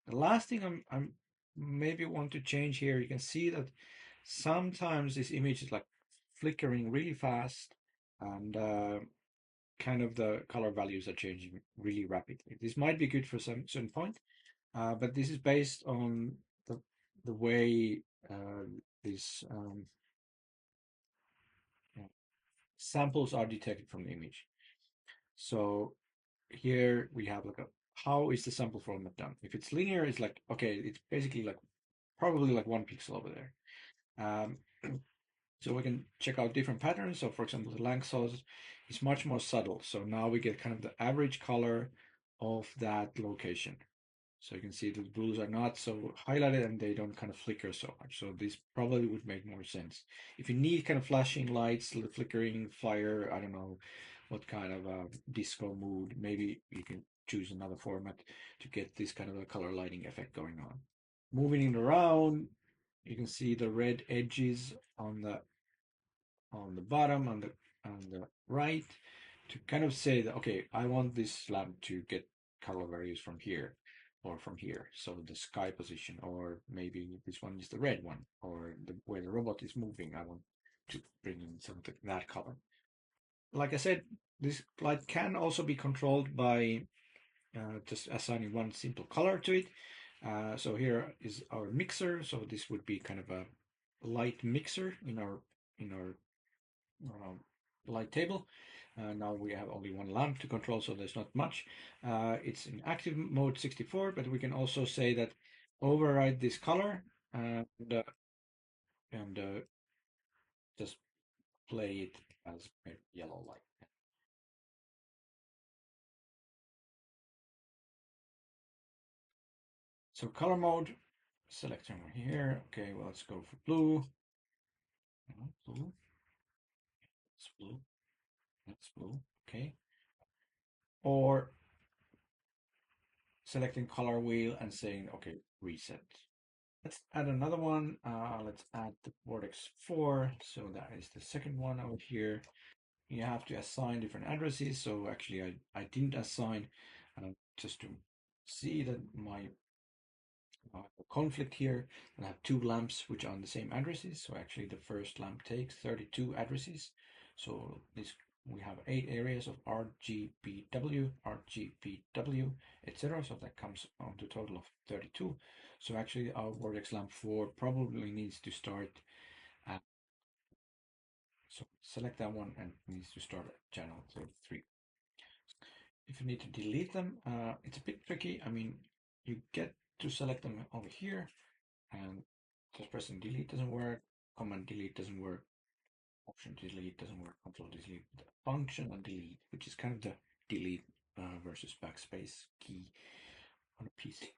The last thing I'm maybe want to change here, you can see that sometimes this image is like flickering really fast and kind of the color values are changing really rapidly. This might be good for some certain point, but this is based on the the way these samples are detected from the image. So here we have like a how is the sample format done? If it's linear, it's like okay, it's basically like probably like 1 pixel over there. Um, so we can check out different patterns. So for example, the Langsos is much more subtle. So now we get kind of the average color of that location. So you can see the blues are not so highlighted and they don't kind of flicker so much. So this probably would make more sense. If you need kind of flashing lights, flickering fire, I don't know what kind of a disco mood, maybe you can choose another format to get this kind of a color lighting effect going on. Moving it around, you can see the red edges on the bottom on the right to kind of say that okay, I want this lamp to get color values from here or from here. So the sky position, or maybe this one is the red one, or the where the robot is moving. I want to bring in something that color. Like I said, this light can also be controlled by just assigning one simple color to it. So here is our mixer. So this would be kind of a light mixer in our light table. Now we have only one lamp to control, so there's not much. It's in active mode 64, but we can also say that override this color and just play it as a yellow light. So color mode, select over here. Okay, well, let's go for blue. Blue, that's blue, that's blue. Okay. Or selecting color wheel and saying, okay, reset. Let's add another one. Let's add the Vortex 4. So that is the second one over here. You have to assign different addresses. So actually, I didn't assign just to see that my conflict here. I have two lamps which are on the same addresses. So actually, the first lamp takes 32 addresses. So this we have 8 areas of RGBW, RGBW, etc. So that comes on to a total of 32. So actually, our Vortex lamp 4 probably needs to start at, so select that one and needs to start at channel 33. If you need to delete them, it's a bit tricky. I mean, you get to select them over here, and just pressing delete doesn't work, command delete doesn't work, option delete doesn't work, control delete, function and delete, which is kind of the delete versus backspace key on a PC.